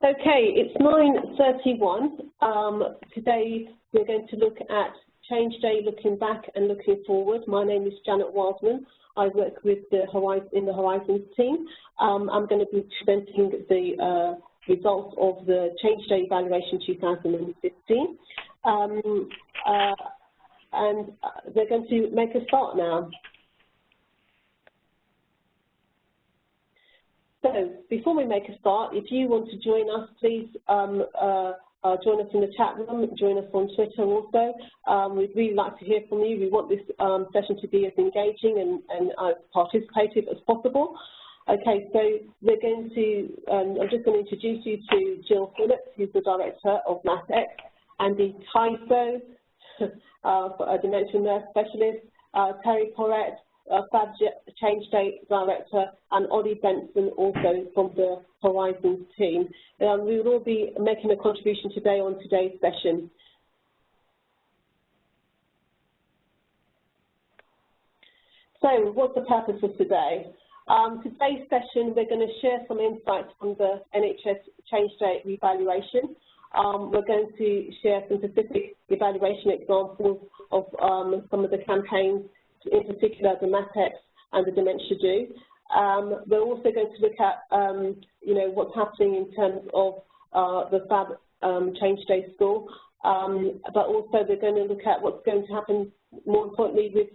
Okay, it's 9:31. Today we're going to look at Change Day, looking back and looking forward. My name is Janet Wildman. I work with the Horizons team. I'm going to be presenting the results of the Change Day Evaluation 2015. And they're going to make a start now. So before we make a start, if you want to join us, please join us in the chat room, join us on Twitter also. We'd really like to hear from you. We want this session to be as engaging and participative as possible. Okay, so we're going to, I'm just going to introduce you to Jill Phillips, who's the Director of MathX, Andy Tyso, a dementia nurse specialist, Terry Porrett, FabChange Day Director, and Ollie Benson, also from the Horizons team. We will all be making a contribution today on today's session. So, what's the purpose of today? Today's session, we're going to share some insights from the NHS Change Day Re-valuation. We're going to share some specific evaluation examples of some of the campaigns, in particular the MathX and the Dementia Do. We're also going to look at, what's happening in terms of the FabChange Day School, but also we're going to look at what's going to happen, more importantly, with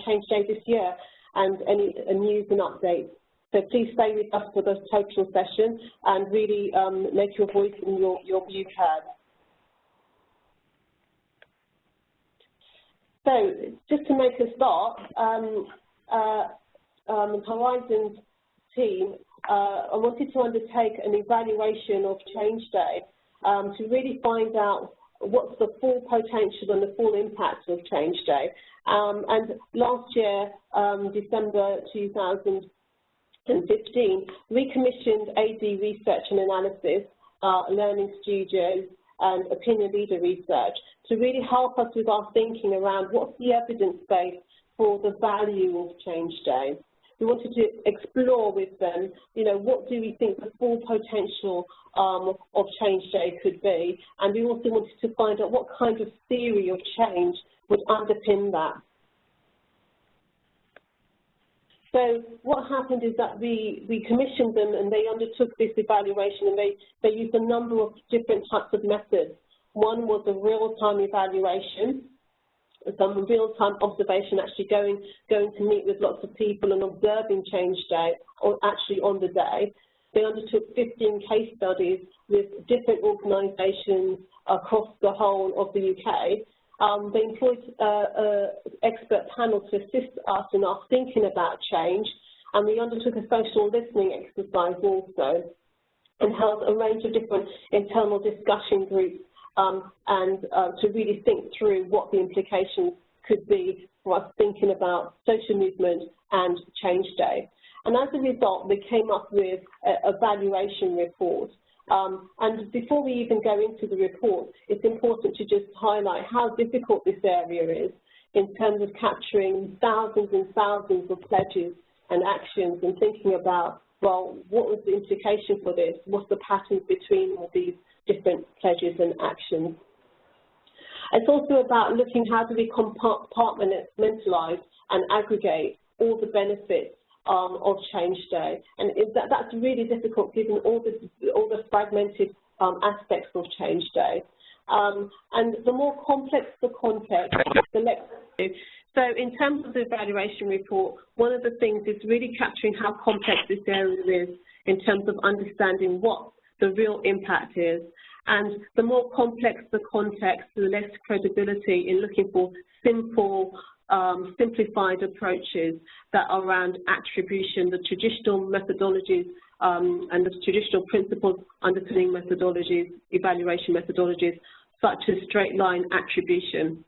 Change Day this year and any news and updates. So please stay with us for the total session and really make your voice and your view heard. So just to make a start, Horizons team, I wanted to undertake an evaluation of Change Day to really find out what's the full potential and the full impact of Change Day. And last year, December 2015, we commissioned AD research and analysis, learning studios, and opinion leader research to really help us with our thinking around what's the evidence base for the value of Change Day. We wanted to explore with them, what do we think the full potential of Change Day could be, and we also wanted to find out what kind of theory of change would underpin that. So what happened is that we commissioned them and they undertook this evaluation, and they used a number of different types of methods. One was a real-time evaluation, some real-time observation, actually going to meet with lots of people and observing Change Day, or actually on the day. They undertook 15 case studies with different organisations across the whole of the UK. They employed expert panels to assist us in our thinking about change, and we undertook a social listening exercise also, and held a range of different internal discussion groups and to really think through what the implications could be for us thinking about social movement and Change Day. And as a result, we came up with a valuation report. And before we even go into the report, it's important to just highlight how difficult this area is in terms of capturing thousands and thousands of pledges and actions and thinking about, well, what was the implication for this? What's the pattern between all these different pledges and actions? It's also about looking how do we compartmentalize and aggregate all the benefits of Change Day, and that's really difficult given all the fragmented aspects of Change Day. And the more complex the context, the less. So in terms of the evaluation report, one of the things is really capturing how complex this area is in terms of understanding what the real impact is. And the more complex the context, the less credibility in looking for simple, simplified approaches that are around attribution, the traditional methodologies and the traditional principles underpinning methodologies, evaluation methodologies, such as straight line attribution.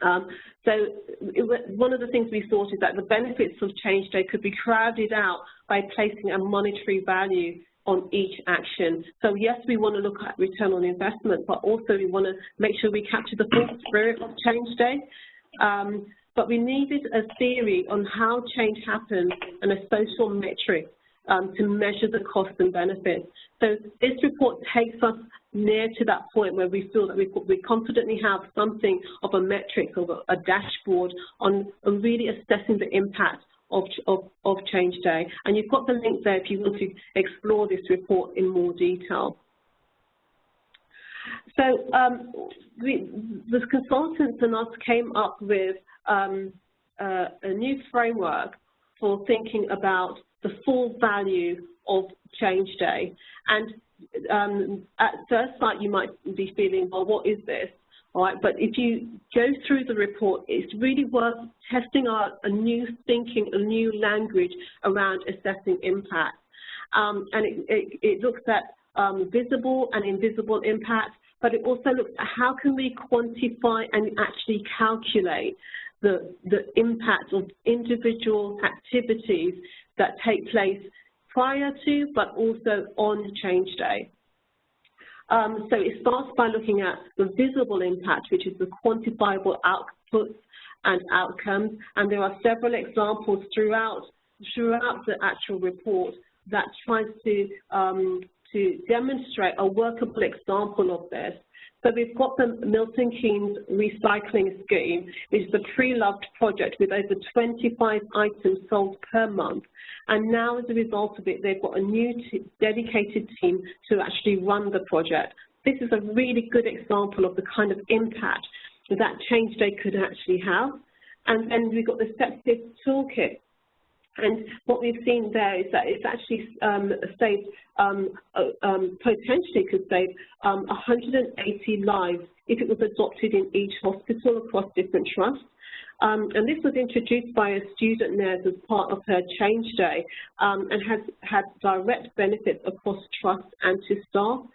One of the things we thought is that the benefits of Change Day could be crowded out by placing a monetary value on each action. So yes, we want to look at return on investment, but also we want to make sure we capture the full spirit of Change Day. But we needed a theory on how change happens and a social metric to measure the costs and benefits. So this report takes us near to that point where we feel that we confidently have something of a metric, of a dashboard on really assessing the impact of Change Day. And you've got the link there if you want to explore this report in more detail. So the consultants and us came up with a new framework for thinking about the full value of Change Day. And at first sight, you might be feeling, well, what is this? All right, but if you go through the report, it's really worth testing out a new thinking, a new language around assessing impact. And it looks at visible and invisible impact, but it also looks at how can we quantify and actually calculate the impact of individual activities that take place prior to, but also on Change Day. So it starts by looking at the visible impact, which is the quantifiable outputs and outcomes, and there are several examples throughout the actual report that tries to demonstrate a workable example of this. So we've got the Milton Keynes recycling scheme, which is a pre-loved project with over 25 items sold per month. And now, as a result of it, they've got a new dedicated team to actually run the project. This is a really good example of the kind of impact that Change Day could actually have. And then we've got the sepsis toolkit. And what we've seen there is that it's actually saved, potentially could save 180 lives if it was adopted in each hospital across different trusts. And this was introduced by a student nurse as part of her Change Day and has had direct benefits across trusts and to staff.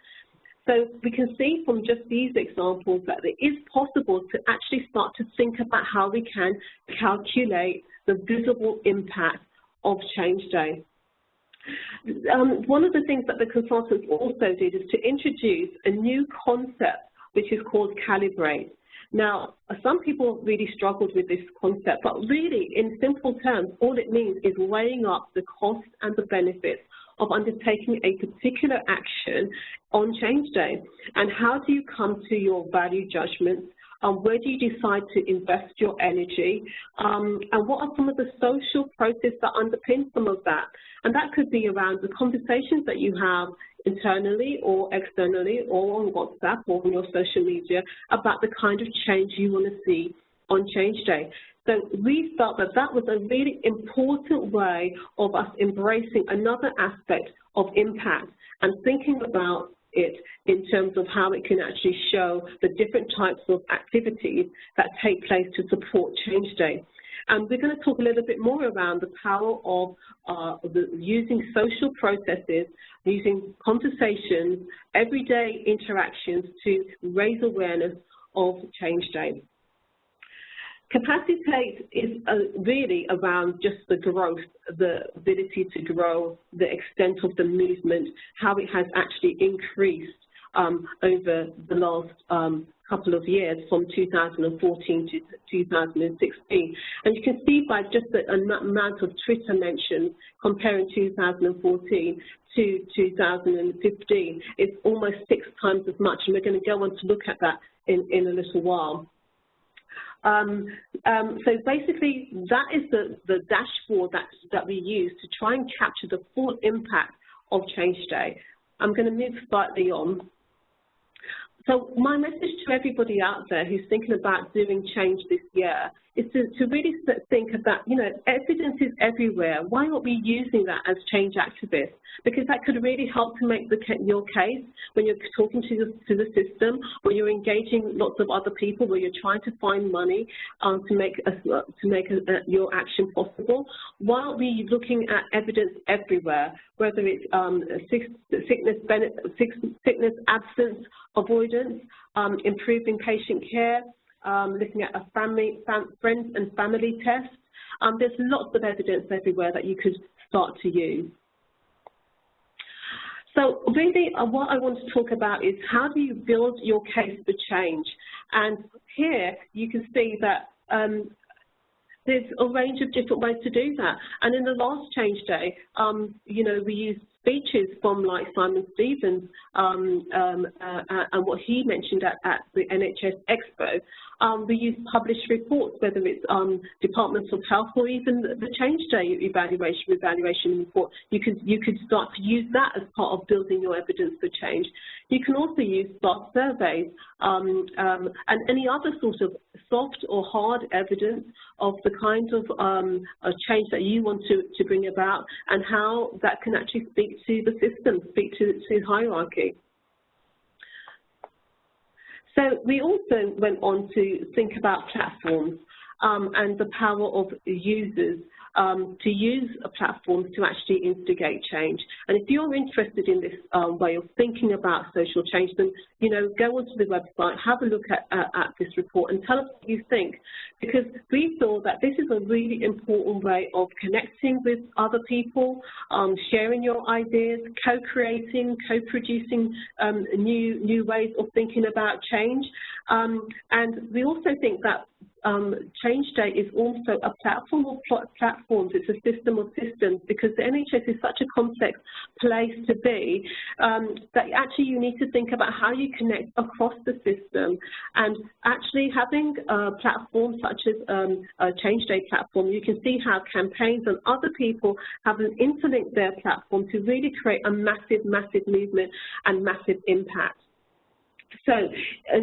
So we can see from just these examples that it is possible to actually start to think about how we can calculate the visible impact of Change Day. One of the things that the consultants also did is to introduce a new concept which is called calibrate. Now, some people really struggled with this concept, but really, in simple terms, all it means is weighing up the cost and the benefits of undertaking a particular action on Change Day. And how do you come to your value judgments? Where do you decide to invest your energy? And what are some of the social processes that underpin some of that? And that could be around the conversations that you have internally or externally or on WhatsApp or on your social media about the kind of change you want to see on Change Day. So we felt that that was a really important way of us embracing another aspect of impact and thinking about it in terms of how it can actually show the different types of activities that take place to support Change Day. And we're going to talk a little bit more around the power of using social processes, using conversations, everyday interactions to raise awareness of Change Day. Capacity is really around just the growth, the ability to grow, the extent of the movement, how it has actually increased over the last couple of years from 2014 to 2016. And you can see by just the amount of Twitter mentions comparing 2014 to 2015, it's almost 6 times as much, and we're going to go on to look at that in a little while. So basically, that is the dashboard that we use to try and capture the full impact of Change Day. I'm going to move slightly on. So my message to everybody out there who's thinking about doing change this year is to really think about, you know, evidence is everywhere. Why aren't we using that as change activists? Because that could really help to make your case when you're talking to the system, when you're engaging lots of other people, where you're trying to find money to make your action possible. Why aren't we looking at evidence everywhere, whether it's sickness, absence, avoidance, improving patient care, looking at a friends and family test. There's lots of evidence everywhere that you could start to use. So really what I want to talk about is how do you build your case for change? And here you can see that there's a range of different ways to do that. And in the last Change Day, you know, we used speeches from like Simon Stevens and what he mentioned at the NHS Expo. We use published reports, whether it's Departments of Health or even the Change Day Re-valuation report. You could start to use that as part of building your evidence for change. You can also use staff surveys and any other sort of soft or hard evidence of the kind of change that you want to bring about, and how that can actually speak to the system, speak to hierarchy. So we also went on to think about platforms and the power of users to use a platform to actually instigate change. And if you're interested in this way of thinking about social change, then, you know, go onto the website, have a look at this report and tell us what you think, because we thought that this is a really important way of connecting with other people, sharing your ideas, co-creating, co-producing new ways of thinking about change. And we also think that Change Day is also a platform of platforms. It's a system of systems, because the NHS is such a complex place to be that actually you need to think about how you connect across the system. And actually having platforms such as a Change Day platform, you can see how campaigns and other people have interlinked their platform to really create a massive, massive movement and massive impact. So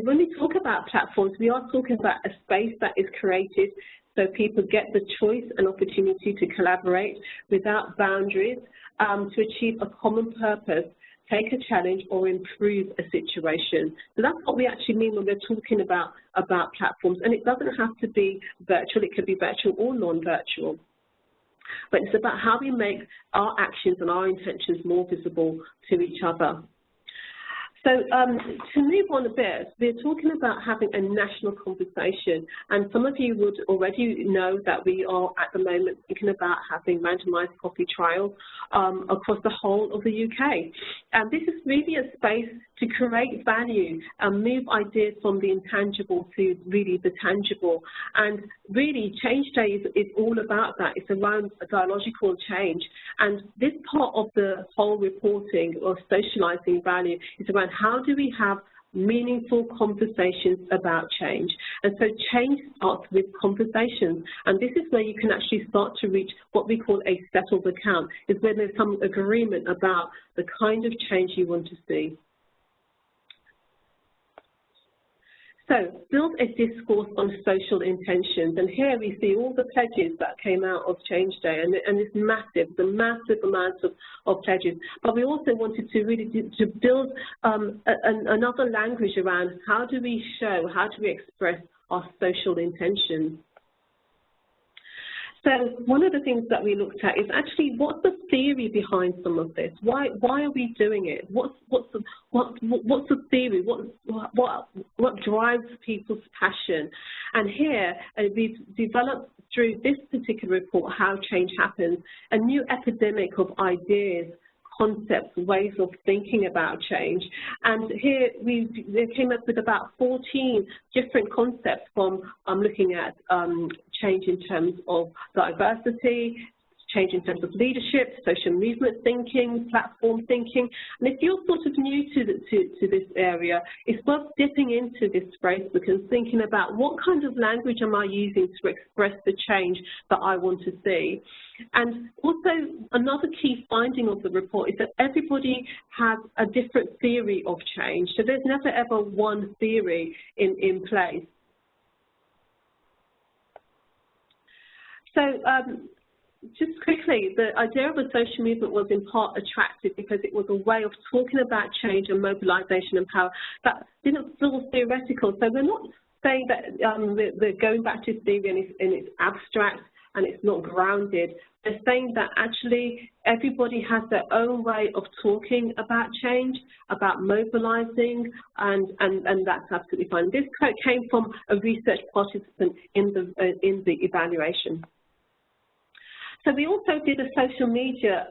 when we talk about platforms, we are talking about a space that is created so people get the choice and opportunity to collaborate without boundaries to achieve a common purpose, take a challenge, or improve a situation. So that's what we actually mean when we're talking about platforms. And it doesn't have to be virtual. It could be virtual or non-virtual. But it's about how we make our actions and our intentions more visible to each other. So to move on a bit, we're talking about having a national conversation, and some of you would already know that we are at the moment thinking about having randomised coffee trials across the whole of the UK. And this is really a space to create value and move ideas from the intangible to really the tangible. And really, Change Day is all about that. It's around a dialogical change. And this part of the whole reporting or socialising value is around how do we have meaningful conversations about change. And so change starts with conversations, and this is where you can actually start to reach what we call a settled account, is where there's some agreement about the kind of change you want to see. So, build a discourse on social intentions, and here we see all the pledges that came out of Change Day, and it's massive, the massive amounts of pledges. But we also wanted to really build another language around how do we show, how do we express our social intentions. So one of the things that we looked at is actually what's the theory behind some of this? Why are we doing it? What's the theory? What drives people's passion? And here we've developed through this particular report, How Change Happens, a new epidemic of ideas, concepts, ways of thinking about change. And here we came up with about 14 different concepts, from looking at change in terms of diversity, change in terms of leadership, social movement thinking, platform thinking. And if you're sort of new to this area, it's worth dipping into this phrase book and thinking about what kind of language am I using to express the change that I want to see. And also another key finding of the report is that everybody has a different theory of change. So there's never ever one theory in place. So just quickly, the idea of a social movement was in part attractive because it was a way of talking about change and mobilisation and power that didn't feel theoretical. So we're not saying that we're going back to theory and it's abstract and it's not grounded. They're saying that actually everybody has their own way of talking about change, about mobilising, and that's absolutely fine. This quote came from a research participant in the evaluation. So we also did a social media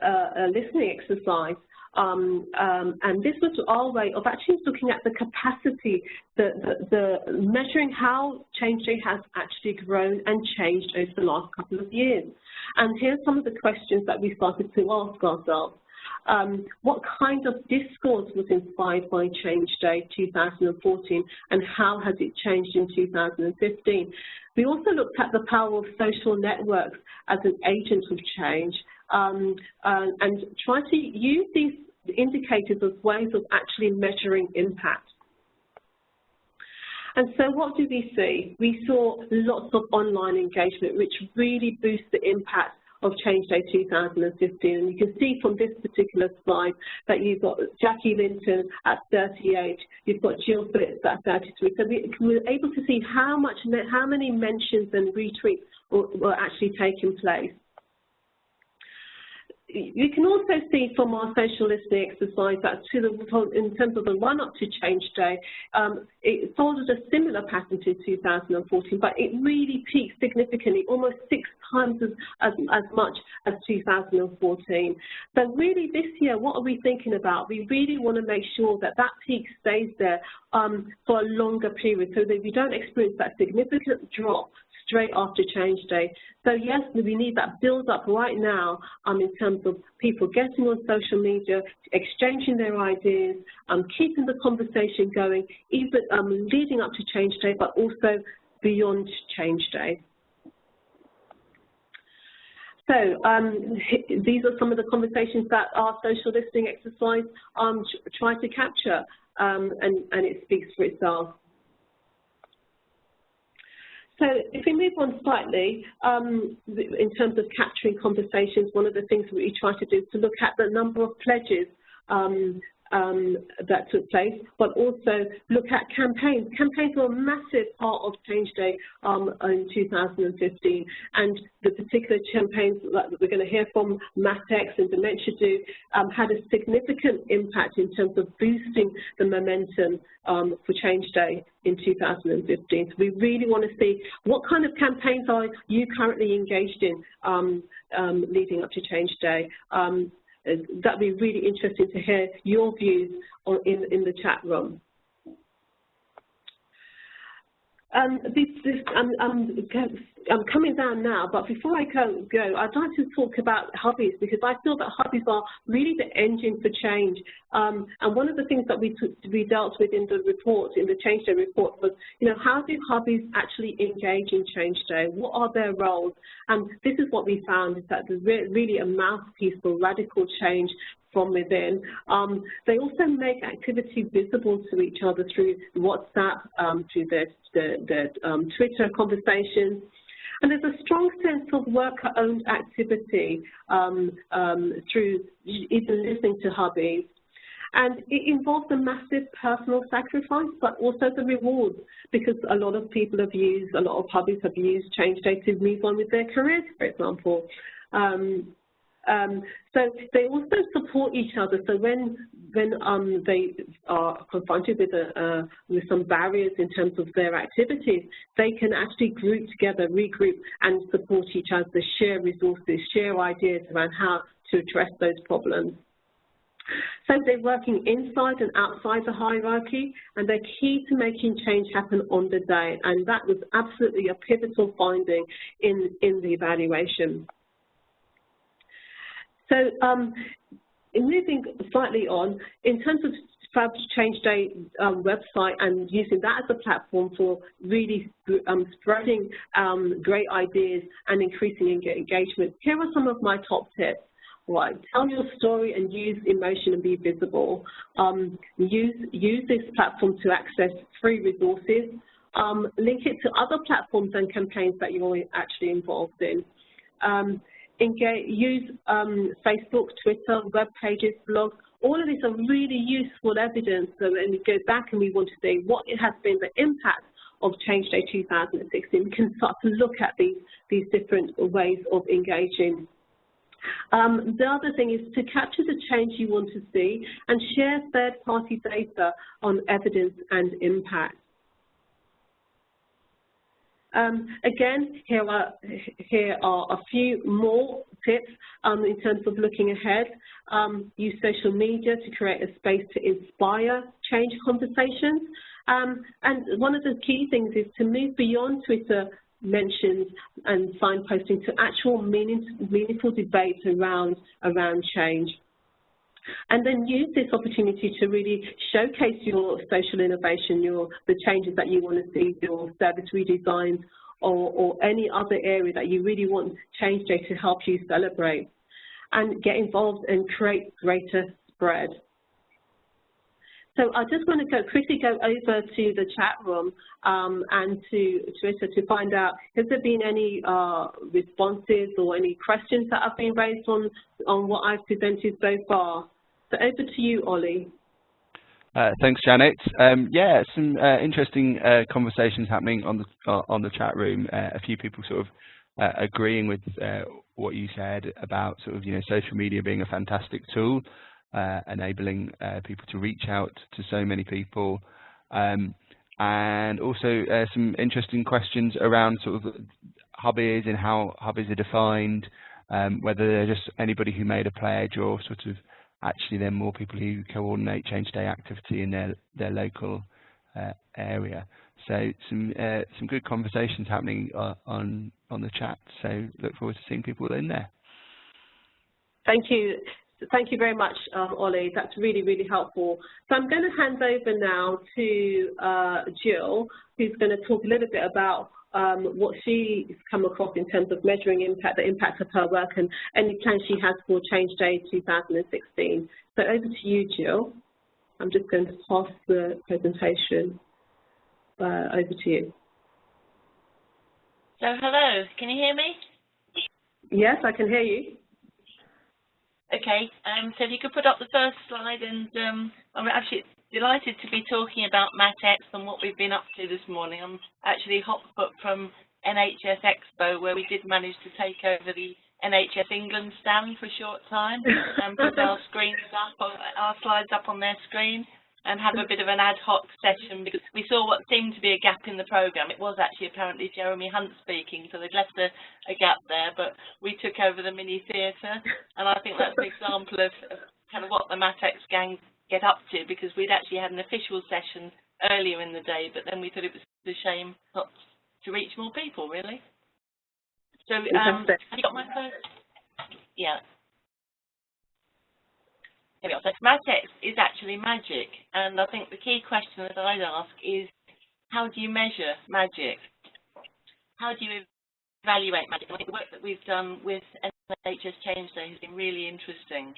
listening exercise And this was our way of actually looking at the capacity, the measuring how Change Day has actually grown and changed over the last couple of years. And here's some of the questions that we started to ask ourselves. What kind of discourse was inspired by Change Day 2014, and how has it changed in 2015? We also looked at the power of social networks as an agent of change, and try to use these indicators as ways of actually measuring impact. And so what did we see? We saw lots of online engagement, which really boosts the impact of Change Day 2015. And you can see from this particular slide that you've got Jackie Linton at 38, you've got Jill Phillips at 33. So we were able to see how many mentions and retweets were actually taking place. You can also see from our social listening exercise that in terms of the run-up to Change Day, it followed a similar pattern to 2014, but it really peaked significantly, almost 6 times as much as 2014. So really this year, what are we thinking about? We really want to make sure that that peak stays there for a longer period, so that we don't experience that significant drop straight after Change Day. So yes, we need that build up right now in terms of people getting on social media, exchanging their ideas, keeping the conversation going, even leading up to Change Day, but also beyond Change Day. So these are some of the conversations that our social listening exercise tried to capture, and it speaks for itself. So if we move on slightly, in terms of capturing conversations, one of the things that we try to do is to look at the number of pledges that took place, but also look at campaigns. Campaigns were a massive part of Change Day in 2015, and the particular campaigns that we're going to hear from MathX and Dementia Do had a significant impact in terms of boosting the momentum for Change Day in 2015. So we really want to see what kind of campaigns are you currently engaged in leading up to Change Day. That'd be really interesting to hear your views in the chat room. I'm coming down now, but before I go, I'd like to talk about Hubbies, because I feel that Hubbies are really the engine for change. And one of the things that we dealt with in the report, in the Change Day report, was, how do Hubbies actually engage in Change Day? What are their roles? And this is what we found, is that there's really a mouthpiece for radical change from within. They also make activity visible to each other through WhatsApp, through their Twitter conversations. And there's a strong sense of worker-owned activity through even listening to Hubbies. And it involves a massive personal sacrifice, but also the rewards, because a lot of people have used, a lot of Hubbies have used Change Day to move on with their careers, for example. So they also support each other. So when they are confronted with some barriers in terms of their activities, they can actually group together, regroup, and support each other, share resources, share ideas around how to address those problems. So they're working inside and outside the hierarchy, and they're key to making change happen on the day. And that was absolutely a pivotal finding in the evaluation. So moving slightly on, in terms of FabChange Day website and using that as a platform for really spreading great ideas and increasing engagement, here are some of my top tips. Right, tell your story and use emotion and be visible. Use this platform to access free resources. Link it to other platforms and campaigns that you're actually involved in. Use Facebook, Twitter, web pages, blogs. All of these are really useful evidence. So when we go back and we want to say what it has been the impact of Change Day 2016, we can start to look at these different ways of engaging. The other thing is to capture the change you want to see and share third-party data on evidence and impact. Again, here are a few more tips in terms of looking ahead. Use social media to create a space to inspire change conversations. And one of the key things is to move beyond Twitter mentions and signposting to actual meaningful debates around change. And then use this opportunity to really showcase your social innovation, the changes that you want to see, your service redesigns, or any other area that you really want Change Day to help you celebrate. And get involved and create greater spread. So I just want to quickly go over to the chat room and to Twitter to find out, has there been any responses or any questions that have been raised on what I've presented so far? So over to you, Ollie. Thanks, Janet. Yeah, some interesting conversations happening on the chat room. A few people sort of agreeing with what you said about sort of social media being a fantastic tool, enabling people to reach out to so many people, and also some interesting questions around sort of hubbies and how hubbies are defined, whether they're just anybody who made a pledge or sort of actually there are more people who coordinate Change Day activity in their local area. So some good conversations happening on the chat. So look forward to seeing people in there. Thank you. Thank you very much, Ollie. That's really, really helpful. So I'm going to hand over now to Jill, who's going to talk a little bit about what she's come across in terms of measuring impact, the impact of her work, and any plans she has for Change Day 2016. So over to you, Jill. I'm just going to pass the presentation over to you. So hello, can you hear me? Yes, I can hear you. Okay, so if you could put up the first slide, and I'm actually delighted to be talking about MatX and what we've been up to this morning. I'm actually hot foot from NHS Expo, where we did manage to take over the NHS England stand for a short time and put our screens up, our slides up on their screen, and have a bit of an ad hoc session because we saw what seemed to be a gap in the programme. It was actually apparently Jeremy Hunt speaking, so they'd left a gap there, but we took over the mini theatre, and I think that's an example of kind of what the MatX gang get up to, because we'd actually had an official session earlier in the day, but then we thought it was a shame not to reach more people, really. So have you got my first? Yeah. Here we go. So MatX is actually magic, and I think the key question that I'd ask is, how do you measure magic? How do you evaluate magic? I think the work that we've done with NHS Change Day has been really interesting.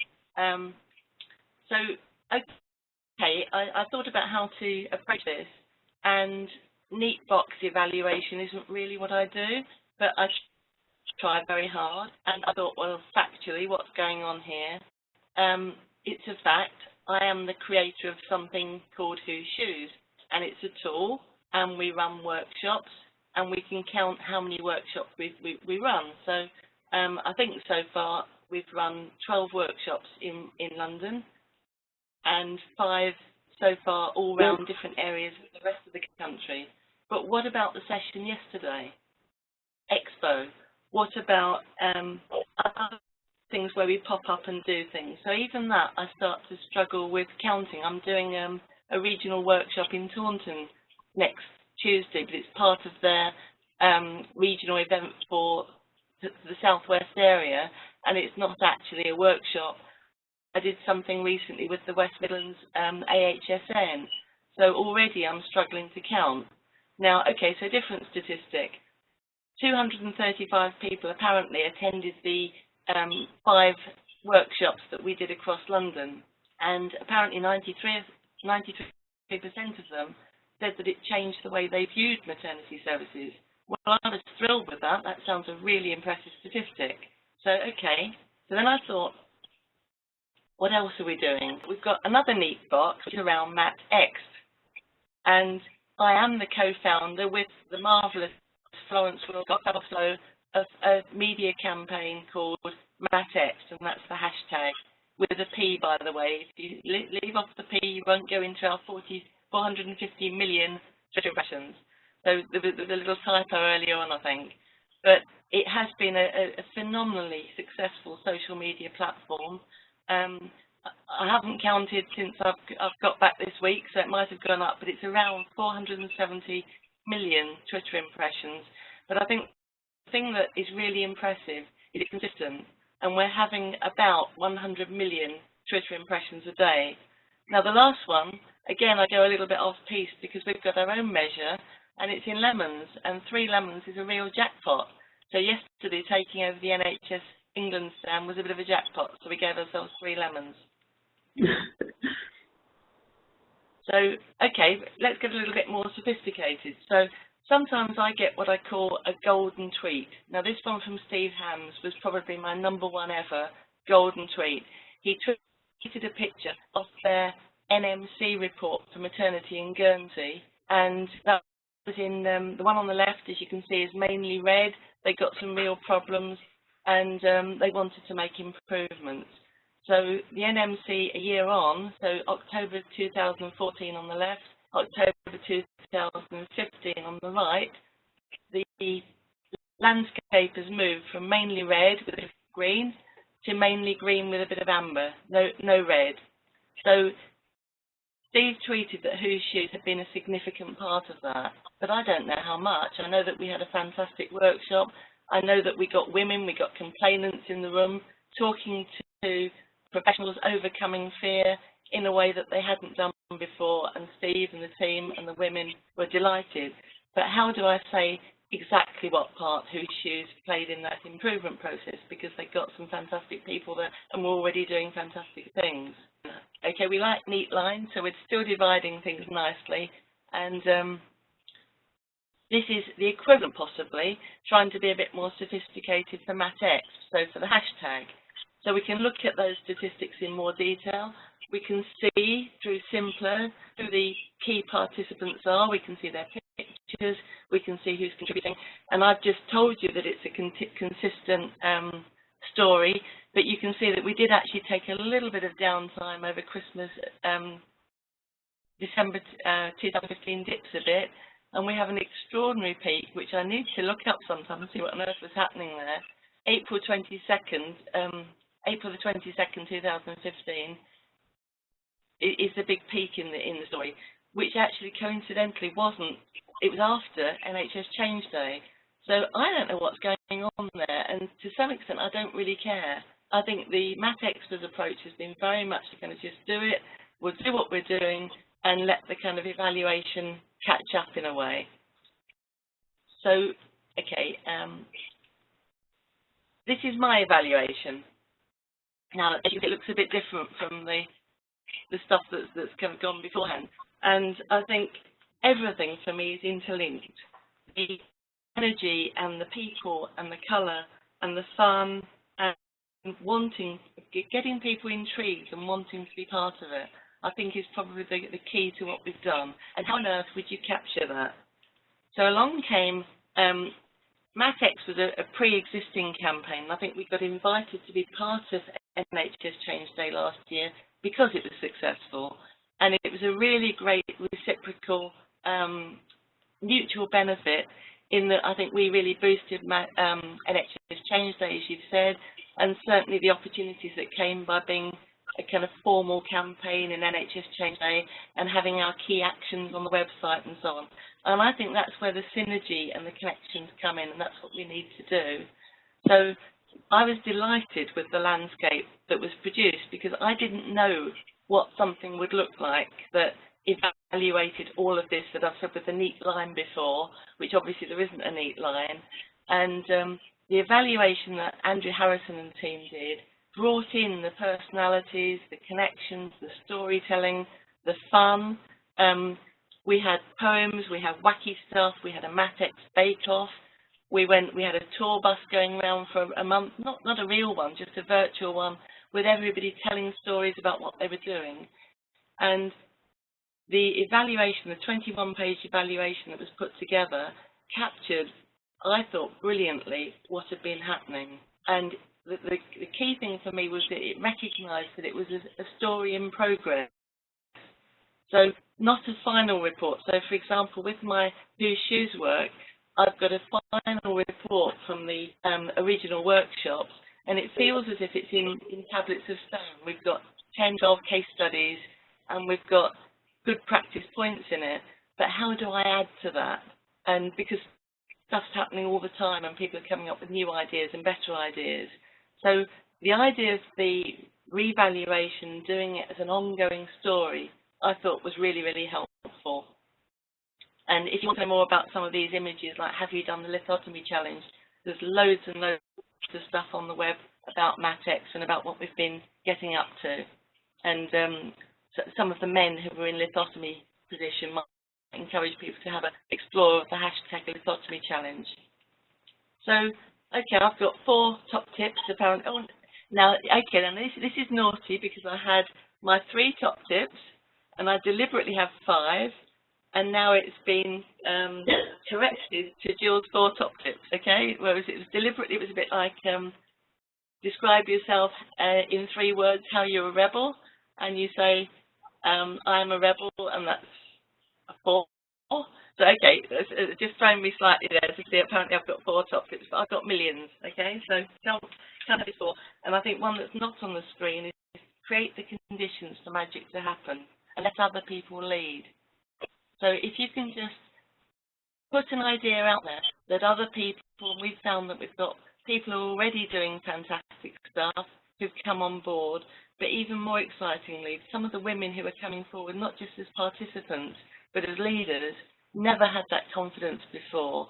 Okay, I thought about how to approach this, and neat box evaluation isn't really what I do, but I tried very hard, and I thought, well, factually, what's going on here? It's a fact. I am the creator of something called Who Shoes, and it's a tool, and we run workshops, and we can count how many workshops we run. So I think so far we've run 12 workshops in London, and 5 so far all around different areas of the rest of the country. But what about the session yesterday? Expo. What about other things where we pop up and do things? So even that, I start to struggle with counting. I'm doing a regional workshop in Taunton next Tuesday, but it's part of their regional event for the southwest area, and it's not actually a workshop. I did something recently with the West Midlands AHSN, so already I'm struggling to count. Now, okay, so different statistic. 235 people apparently attended the 5 workshops that we did across London, and apparently 93% of them said that it changed the way they viewed maternity services. Well, I was thrilled with that. That sounds a really impressive statistic. So, okay, so then I thought, what else are we doing? We've got another neat box which is around MatX, and I am the co-founder with the marvellous Florence Wilcox of a media campaign called MatX, and that's the hashtag, with a P, by the way. If you leave off the P, you won't go into our 450 million impressions. So there was a little typo earlier on, I think. But it has been a phenomenally successful social media platform. I haven't counted since I've got back this week, so it might have gone up, but it's around 470 million Twitter impressions. But I think the thing that is really impressive is it's consistent, and we're having about 100 million Twitter impressions a day. Now the last one, again, I go a little bit off piece because we've got our own measure, and it's in lemons, and 3 lemons is a real jackpot. So yesterday, taking over the NHS England stand was a bit of a jackpot, so we gave ourselves 3 lemons. So, okay, let's get a little bit more sophisticated. So sometimes I get what I call a golden tweet. Now this one from Steve Hams was probably my #1 ever golden tweet. He tweeted a picture of their NMC report for maternity in Guernsey, and that was in the one on the left, as you can see, is mainly red. They got some real problems, and they wanted to make improvements. So the NMC a year on, so October 2014 on the left, October 2015 on the right, the landscape has moved from mainly red with a bit of green to mainly green with a bit of amber, no red. So Steve tweeted that Whose Shoes had been a significant part of that, but I don't know how much. I know that we had a fantastic workshop. I know that we got women, we got complainants in the room talking to professionals overcoming fear in a way that they hadn't done before, and Steve and the team and the women were delighted. But how do I say exactly what part Whose Shoes played in that improvement process, because they got some fantastic people there and were already doing fantastic things. Okay, we like neat lines, so we're still dividing things nicely, and this is the equivalent, possibly, trying to be a bit more sophisticated for MatX, so for the hashtag. So we can look at those statistics in more detail. We can see through simpler who the key participants are. We can see their pictures. We can see who's contributing. And I've just told you that it's a consistent story, but you can see that we did actually take a little bit of downtime over Christmas. December 2015 dips a bit, and we have an extraordinary peak, which I need to look up sometime and see what on earth was happening there. April the 22nd, 2015, is the big peak in the story, which actually coincidentally wasn't. It was after NHS Change Day. So I don't know what's going on there, and to some extent I don't really care. I think the Math Experts approach has been very much going to just do it, we'll do what we're doing, and let the kind of evaluation catch up in a way. So, okay, this is my evaluation. Now, it looks a bit different from the stuff that's kind of gone beforehand. And I think everything for me is interlinked. The energy and the people and the colour and the fun and getting people intrigued and wanting to be part of it, I think is probably the key to what we've done. And how on earth would you capture that? So along came, MatX was a pre-existing campaign. I think we got invited to be part of NHS Change Day last year because it was successful. And it was a really great reciprocal mutual benefit in that I think we really boosted NHS Change Day, as you've said, and certainly the opportunities that came by being a kind of formal campaign in NHS Change Day and having our key actions on the website and so on. And I think that's where the synergy and the connections come in, and that's what we need to do. So I was delighted with the landscape that was produced because I didn't know what something would look like that evaluated all of this that I've said with the neat line before, which obviously there isn't a neat line. And the evaluation that Andrew Harrison and team did brought in the personalities, the connections, the storytelling, the fun. We had poems, we had wacky stuff, we had a MatX bake-off. We had a tour bus going around for a month, not a real one, just a virtual one, with everybody telling stories about what they were doing. And the evaluation, the 21-page evaluation that was put together, captured, I thought, brilliantly what had been happening. And the key thing for me was that it recognised that it was a story in progress. So not a final report. So for example, with my Whose Shoes work, I've got a final report from the original workshops, and it feels as if it's in tablets of stone. We've got 10, 12 case studies, and we've got good practice points in it. But how do I add to that? And because stuff's happening all the time, and people are coming up with new ideas and better ideas. So the idea of the revaluation, doing it as an ongoing story, I thought was really, really helpful. And if you want to know more about some of these images, like have you done the lithotomy challenge, there's loads and loads of stuff on the web about MatX and about what we've been getting up to. And so some of the men who were in lithotomy position might encourage people to have an explore of the hashtag lithotomy challenge. So, okay, I've got 4 top tips apparently. Oh, now, okay, then this is naughty because I had my 3 top tips and I deliberately have 5. And now it's been corrected to Jill's 4 top tips, okay? Whereas it was deliberately, it was a bit like describe yourself in 3 words how you're a rebel, and you say, I am a rebel, and that's a 4. So, okay, it's just throwing me slightly there to see apparently I've got 4 top tips, but I've got millions, okay? So, can't have it 4. And I think one that's not on the screen is create the conditions for magic to happen and let other people lead. So if you can just put an idea out there that other people, we've found that we've got people who are already doing fantastic stuff who've come on board, but even more excitingly, some of the women who are coming forward, not just as participants, but as leaders, never had that confidence before.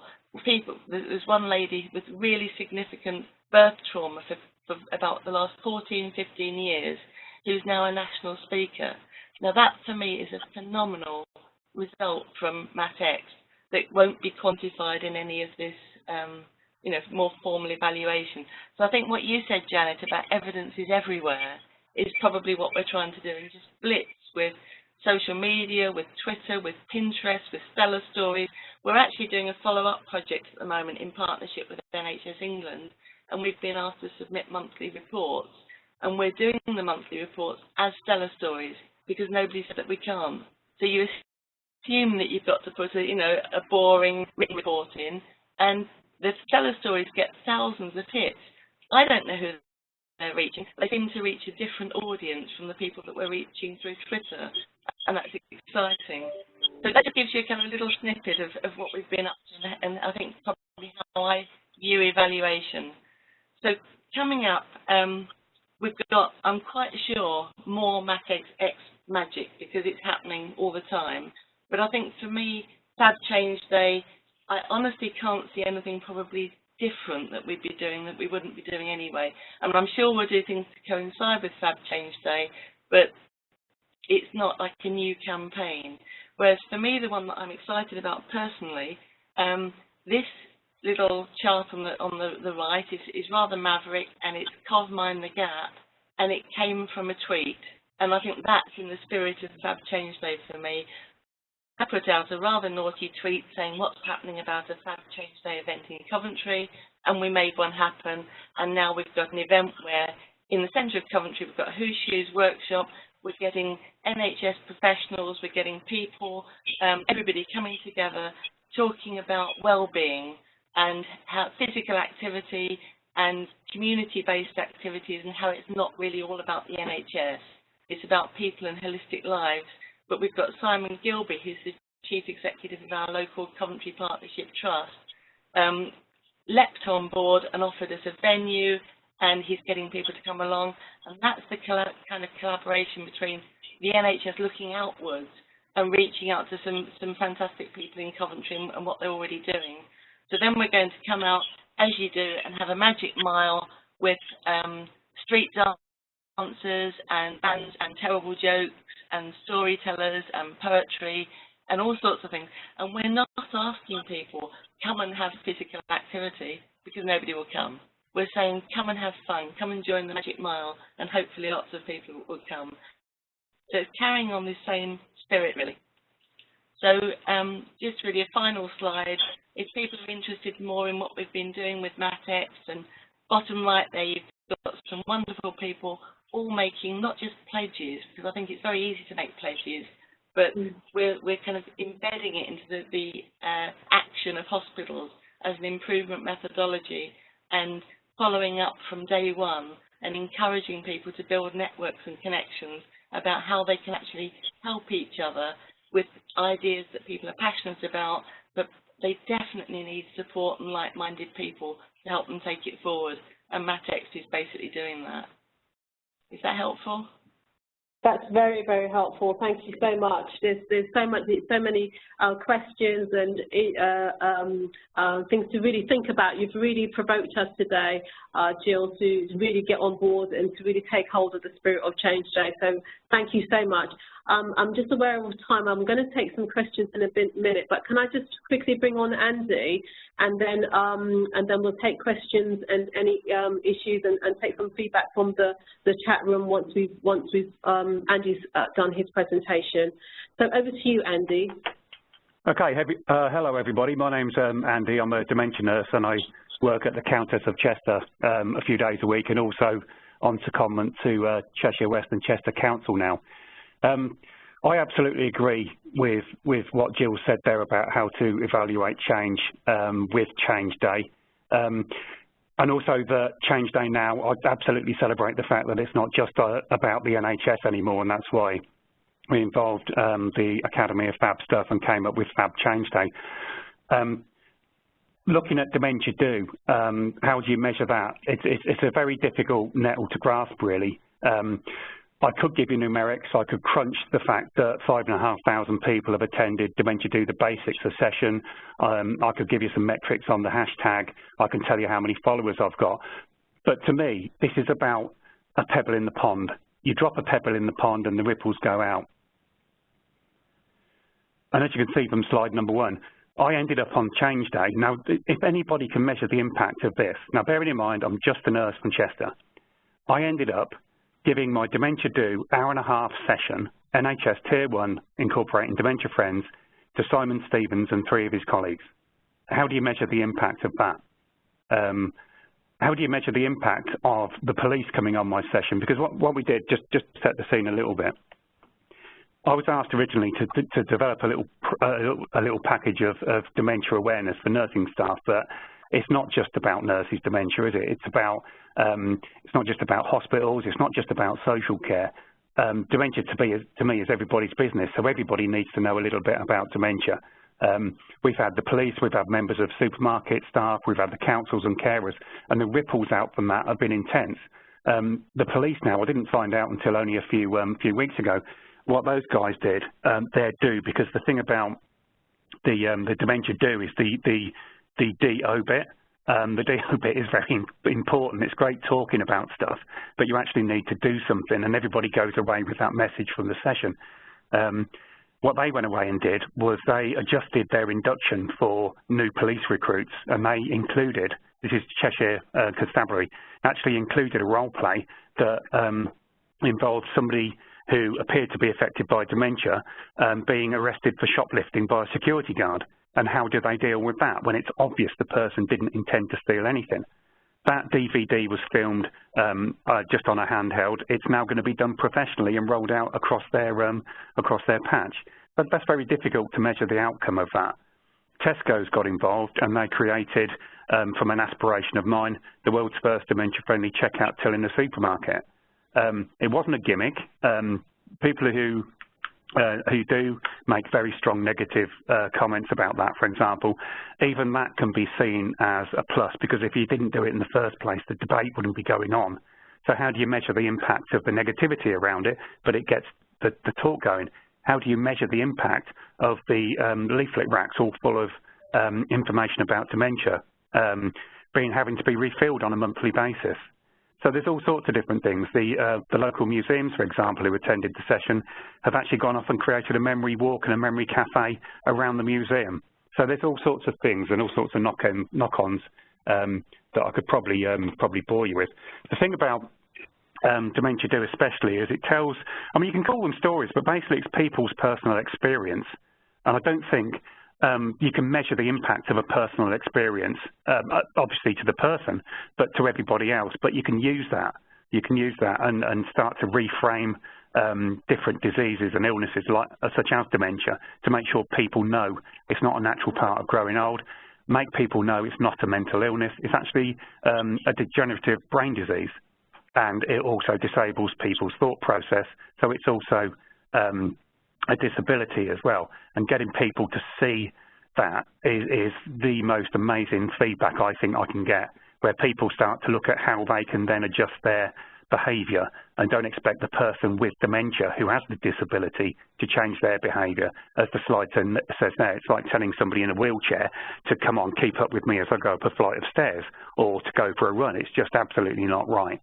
There's one lady with really significant birth trauma for about the last 14, 15 years, who's now a national speaker. Now that, for me, is a phenomenal result from MatX that won't be quantified in any of this, more formal evaluation. So I think what you said, Janet, about evidence is everywhere is probably what we're trying to do, and just blitz with social media, with Twitter, with Pinterest, with Stellar Stories. We're actually doing a follow-up project at the moment in partnership with NHS England, and we've been asked to submit monthly reports, and we're doing the monthly reports as Stellar Stories because nobody said that we can't. So you assume that you've got to put a boring written report in, and the Stellar Stories get thousands of hits. I don't know who they're reaching. They seem to reach a different audience from the people that we're reaching through Twitter, and that's exciting. So that just gives you a kind of little snippet of what we've been up to, and I think probably how I view evaluation. So coming up, we've got, I'm quite sure, more MatX magic because it's happening all the time. But I think for me, FabChange Day, I honestly can't see anything probably different that we'd be doing that we wouldn't be doing anyway. And I'm sure we'll do things to coincide with FabChange Day, but it's not like a new campaign. Whereas for me, the one that I'm excited about personally, this little chart on the right is rather maverick, and it's Cov Mind the Gap, and it came from a tweet. And I think that's in the spirit of FabChange Day for me. I put out a rather naughty tweet saying what's happening about a FabChange Day event in Coventry, and we made one happen. And now we've got an event where in the centre of Coventry we've got a Whose Shoes workshop. We're getting NHS professionals, we're getting people, everybody coming together, talking about well-being and how physical activity and community-based activities, and how it's not really all about the NHS. It's about people and holistic lives. But we've got Simon Gilby, who's the Chief Executive of our local Coventry Partnership Trust, leapt on board and offered us a venue, and he's getting people to come along. And that's the kind of collaboration between the NHS looking outwards and reaching out to some fantastic people in Coventry and what they're already doing. So then we're going to come out, as you do, and have a magic mile with street dancers and bands and terrible jokes and storytellers and poetry and all sorts of things. And we're not asking people, come and have physical activity, because nobody will come. We're saying, come and have fun, come and join the Magic Mile, and hopefully lots of people will come. So it's carrying on this same spirit, really. So just really a final slide. If people are interested more in what we've been doing with MatX, and bottom right there, you've got some wonderful people all making not just pledges, because I think it's very easy to make pledges, but we're kind of embedding it into the action of hospitals as an improvement methodology and following up from day one and encouraging people to build networks and connections about how they can actually help each other with ideas that people are passionate about, but they definitely need support and like-minded people to help them take it forward. And Matex is basically doing that. Is that helpful? That's very, very helpful. Thank you so much. There's so many questions and things to really think about. You've really provoked us today, Jill, to really get on board and to really take hold of the spirit of Change Day. So thank you so much. I'm just aware of time. I'm going to take some questions in a minute, but can I just quickly bring on Andy, and then we'll take questions and any issues and take some feedback from the chat room once Andy's done his presentation. So over to you, Andy. Okay. Hello, everybody. My name's Andy. I'm a dementia nurse, and I work at the Countess of Chester a few days a week, and also on secondment to Cheshire West and Chester Council now. I absolutely agree with what Jill said there about how to evaluate change with Change Day. And also that Change Day now, I absolutely celebrate the fact that it's not just about the NHS anymore, and that's why we involved the Academy of Fab stuff and came up with FabChange Day. Looking at Dementia Do, how do you measure that? It's a very difficult nettle to grasp, really. I could give you numerics. I could crunch the fact that 5,500 people have attended Dementia Do the Basics session. I could give you some metrics on the hashtag. I can tell you how many followers I've got. But to me, this is about a pebble in the pond. You drop a pebble in the pond and the ripples go out. And as you can see from slide number 1, I ended up on Change Day. Now, if anybody can measure the impact of this, now bearing in mind I'm just a nurse from Chester, I ended up giving my Dementia Do hour-and-a-half session, NHS Tier 1, incorporating Dementia Friends, to Simon Stevens and 3 of his colleagues. How do you measure the impact of that? How do you measure the impact of the police coming on my session? Because what we did, just to set the scene a little bit, I was asked originally to develop a little package of dementia awareness for nursing staff, but it's not just about nurses' dementia, is it? It's about it's not just about hospitals. It's not just about social care. Dementia, to me, is everybody's business. So everybody needs to know a little bit about dementia. We've had the police, we've had members of supermarket staff, we've had the councils and carers, and the ripples out from that have been intense. The police now, I didn't find out until only a few weeks ago what those guys did. They're due, because the thing about the Dementia Do is the DO bit. The DO bit is very important. It's great talking about stuff, but you actually need to do something, and everybody goes away with that message from the session. What they went away and did was they adjusted their induction for new police recruits, and they included, this is Cheshire Constabulary, actually included a role play that involved somebody who appeared to be affected by dementia being arrested for shoplifting by a security guard. And how do they deal with that when it's obvious the person didn't intend to steal anything? That DVD was filmed just on a handheld. It's now going to be done professionally and rolled out across their patch. But that's very difficult to measure the outcome of that. Tesco's got involved, and they created, from an aspiration of mine, the world's first dementia-friendly checkout till in the supermarket. It wasn't a gimmick. People who do make very strong negative comments about that, for example, even that can be seen as a plus, because if you didn't do it in the first place, the debate wouldn't be going on. So how do you measure the impact of the negativity around it, but it gets the talk going? How do you measure the impact of the leaflet racks all full of information about dementia having to be refilled on a monthly basis? So there's all sorts of different things. The local museums, for example, who attended the session, have actually gone off and created a memory walk and a memory cafe around the museum. So there's all sorts of things and all sorts of knock-ons that I could probably bore you with. The thing about Dementia Do especially is it tells, I mean, you can call them stories, but basically it's people's personal experience. And I don't think you can measure the impact of a personal experience, obviously to the person, but to everybody else. But you can use that. You can use that and start to reframe different diseases and illnesses such as dementia, to make sure people know it's not a natural part of growing old, make people know it's not a mental illness, it's actually a degenerative brain disease, and it also disables people's thought process, so it's also a disability as well. And getting people to see that is the most amazing feedback I think I can get, where people start to look at how they can then adjust their behaviour and don't expect the person with dementia who has the disability to change their behaviour. As the slide says there, it's like telling somebody in a wheelchair to come on, keep up with me as I go up a flight of stairs, or to go for a run. It's just absolutely not right.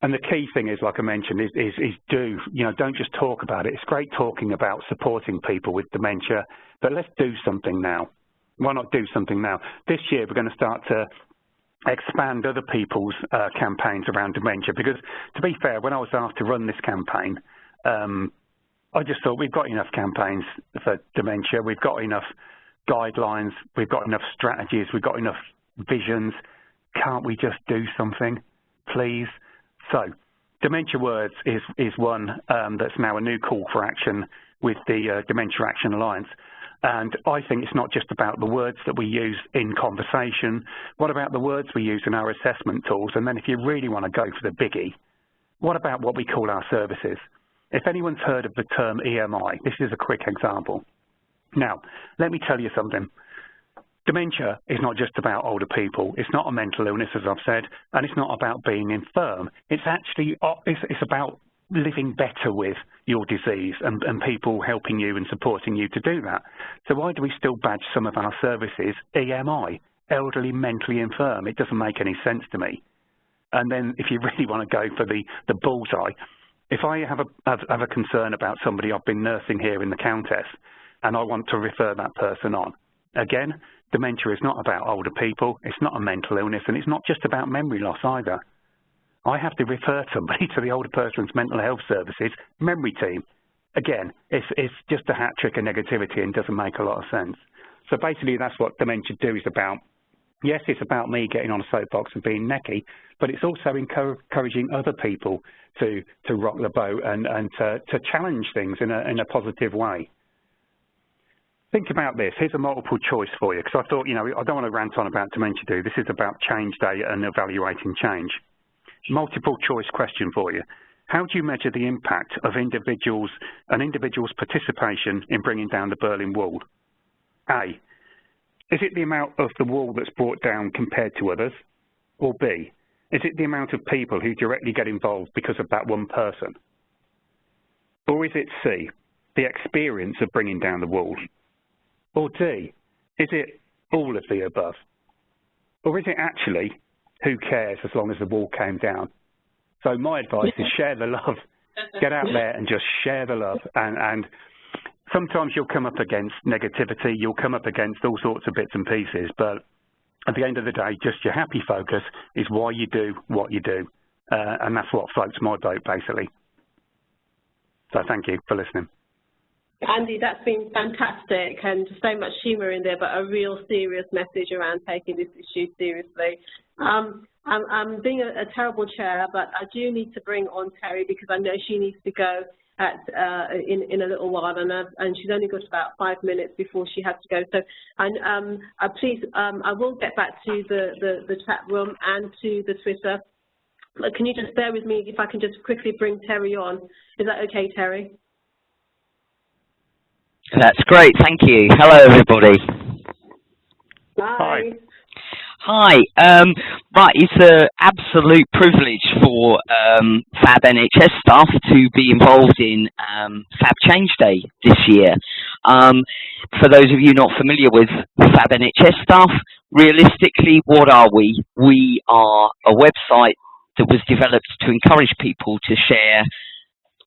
And the key thing is, like I mentioned, is do, don't just talk about it. It's great talking about supporting people with dementia, but let's do something now. Why not do something now? This year we're going to start to expand other people's campaigns around dementia, because to be fair, when I was asked to run this campaign, I just thought we've got enough campaigns for dementia, we've got enough guidelines, we've got enough strategies, we've got enough visions. Can't we just do something, please? So, Dementia Words is one that's now a new call for action with the Dementia Action Alliance. And I think it's not just about the words that we use in conversation. What about the words we use in our assessment tools? And then if you really want to go for the biggie, what about what we call our services? If anyone's heard of the term EMI, this is a quick example. Now, let me tell you something. Dementia is not just about older people. It's not a mental illness, as I've said, and it's not about being infirm. It's actually, it's about living better with your disease and people helping you and supporting you to do that. So why do we still badge some of our services EMI, elderly mentally infirm? It doesn't make any sense to me. And then if you really want to go for the bullseye, if I have a concern about somebody I've been nursing here in the Countess and I want to refer that person on, again, dementia is not about older people, it's not a mental illness, and it's not just about memory loss either. I have to refer somebody to the older person's mental health services memory team. Again, it's just a hat trick of negativity and doesn't make a lot of sense. So basically that's what Dementia Do is about. Yes, it's about me getting on a soapbox and being necky, but it's also encouraging other people to rock the boat and to challenge things in a positive way. Think about this. Here's a multiple choice for you, because I thought, I don't want to rant on about Dementia Do. This is about Change Day and evaluating change. Multiple choice question for you. How do you measure the impact of an individual's participation in bringing down the Berlin Wall? A, is it the amount of the wall that's brought down compared to others? Or B, is it the amount of people who directly get involved because of that one person? Or is it C, the experience of bringing down the wall? Or D, is it all of the above? Or is it actually, who cares as long as the wall came down? So my advice is share the love. Get out there and just share the love. And sometimes you'll come up against negativity, you'll come up against all sorts of bits and pieces, but at the end of the day, just your happy focus is why you do what you do. And that's what floats my boat, basically. So thank you for listening. Andy, that's been fantastic, and so much humour in there, but a real serious message around taking this issue seriously. I'm being a terrible chair, but I do need to bring on Terry because I know she needs to go in a little while, and she's only got about 5 minutes before she has to go. So, please, I will get back to the chat room and to the Twitter. But can you just bear with me if I can just quickly bring Terry on? Is that okay, Terry? That's great, thank you. Hello, everybody. Hi. Hi. Right, it's an absolute privilege for Fab NHS staff to be involved in FabChange Day this year. For those of you not familiar with Fab NHS staff, realistically, what are we? We are a website that was developed to encourage people to share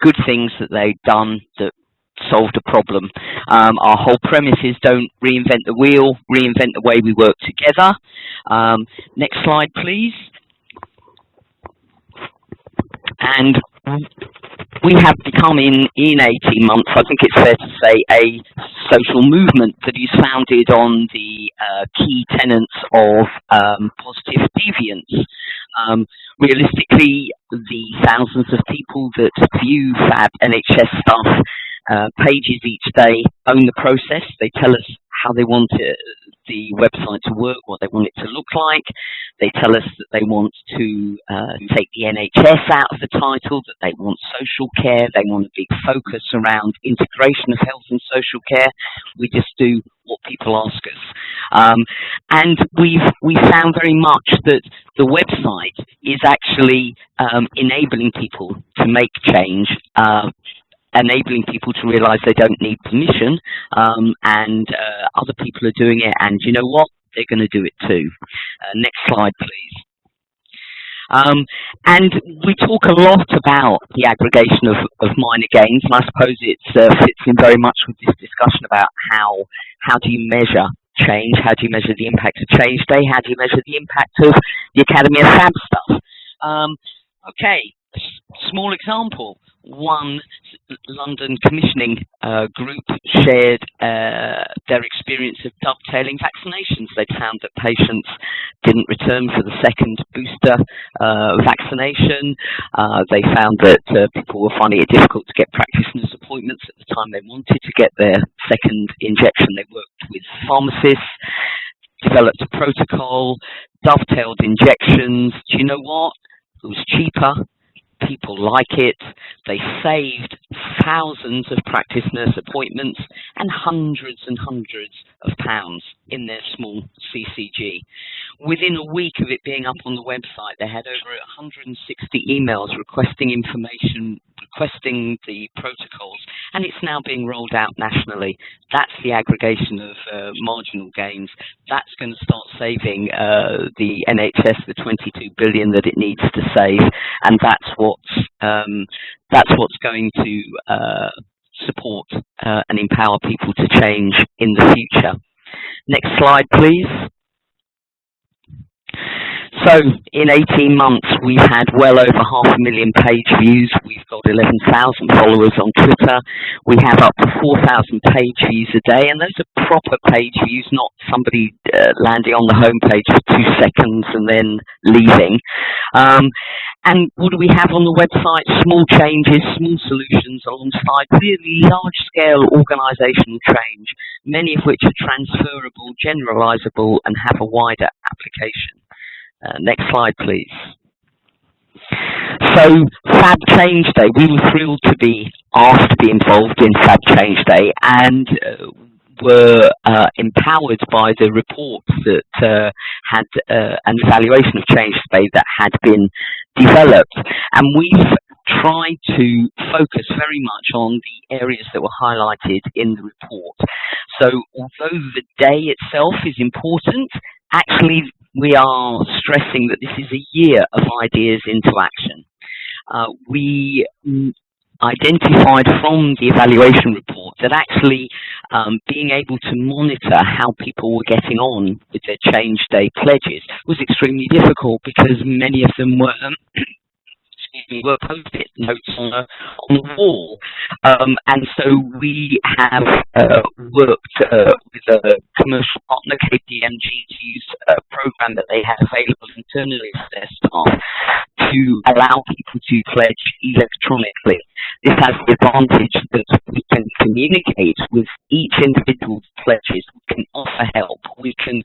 good things that they've done that solved a problem. Our whole premise is don't reinvent the wheel, reinvent the way we work together. Next slide, please. And we have become in 18 months, I think it's fair to say, a social movement that is founded on the key tenets of positive deviance. Realistically, the thousands of people that view Fab NHS stuff pages each day own the process. They tell us how they want the website to work, what they want it to look like. They tell us that they want to take the NHS out of the title, that they want social care, they want a big focus around integration of health and social care. We just do what people ask us. And we've found very much that the website is actually enabling people to make change, enabling people to realise they don't need permission, and other people are doing it, and you know what? They're going to do it too. Next slide, please. And we talk a lot about the aggregation of minor gains, and I suppose it fits in very much with this discussion about how do you measure change, how do you measure the impact of Change Day, how do you measure the impact of the Academy of Fab stuff. Okay, a small example. One London commissioning group shared their experience of dovetailing vaccinations. They found that patients didn't return for the second booster vaccination. They found that people were finding it difficult to get practitioners' appointments at the time they wanted to get their second injection. They worked with pharmacists, developed a protocol, dovetailed injections. Do you know what? It was cheaper. People like it. They saved thousands of practitioners' appointments and hundreds of pounds in their small CCG. Within a week of it being up on the website, they had over 160 emails requesting information, requesting the protocols, and it's now being rolled out nationally. That's the aggregation of marginal gains. That's going to start saving the NHS the 22 billion that it needs to save, and that's what's going to support and empower people to change in the future. Next slide, please. So in 18 months, we've had well over 500,000 page views. We've got 11,000 followers on Twitter. We have up to 4,000 page views a day, and those are proper page views, not somebody landing on the homepage for 2 seconds and then leaving. And what do we have on the website? Small changes, small solutions alongside really large-scale organisational change, many of which are transferable, generalisable, and have a wider application. Next slide, please. So, FabChange Day, we were thrilled to be asked to be involved in FabChange Day, and were empowered by the report that had an evaluation of Change Day that had been developed. And we've tried to focus very much on the areas that were highlighted in the report. So although the day itself is important, actually we are stressing that this is a year of ideas into action. We identified from the evaluation report that actually being able to monitor how people were getting on with their Change Day pledges was extremely difficult, because many of them were were post-it notes on the wall. And so we have worked with a commercial partner, KPMG, to use a program that they have available internally for their staff to allow people to pledge electronically. This has the advantage that we can communicate with each individual's pledges. We can offer help. We can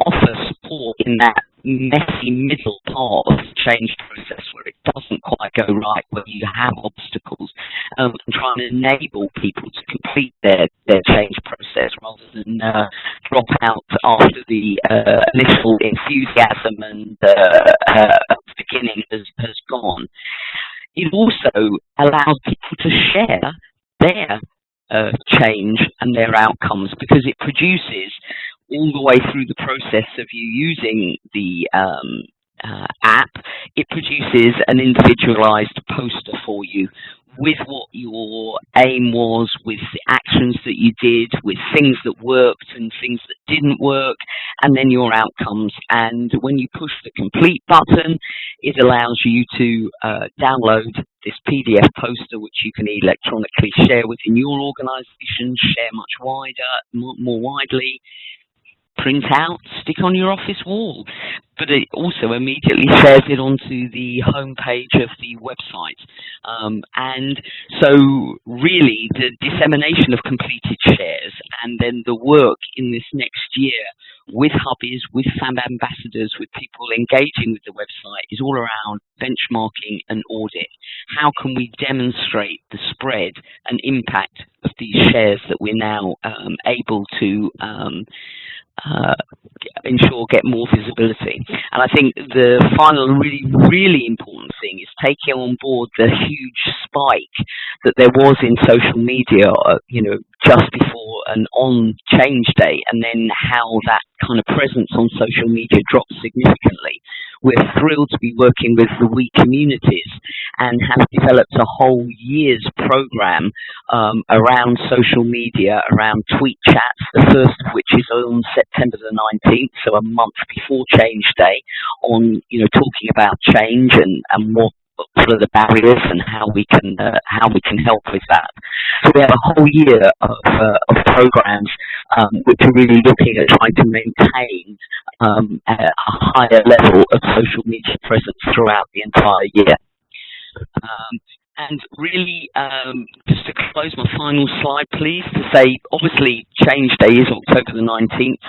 offer support in that messy middle part of the change process where it doesn't quite go right, where you have obstacles, and trying to enable people to complete their change process rather than drop out after the initial enthusiasm and beginning has gone. It also allows people to share their change and their outcomes, because it produces all the way through the process of you using the app, it produces an individualized poster for you with what your aim was, with the actions that you did, with things that worked and things that didn't work, and then your outcomes. And when you push the complete button, it allows you to download this PDF poster, which you can electronically share within your organization, share much wider, more widely, print out, stick on your office wall. but it also immediately shares it onto the homepage of the website. And so really the dissemination of completed shares and then the work in this next year with Hubbies, with Fab ambassadors, with people engaging with the website is all around benchmarking and audit. How can we demonstrate the spread and impact of these shares that we're now able to ensure get more visibility? And I think the final really important thing is taking on board the huge spike that there was in social media, just before and on Change Day, and then how that kind of presence on social media dropped significantly. We're thrilled to be working with the We communities and have developed a whole year's program around social media, around tweet chats, the first of which is on September the 19th, so a month before Change Day, on talking about change and what are the barriers and how we can help with that. So we have a whole year of programs which are really looking at trying to maintain a higher level of social media presence throughout the entire year. And really, just to close my final slide, please, to say, obviously, Change Day is October the 19th.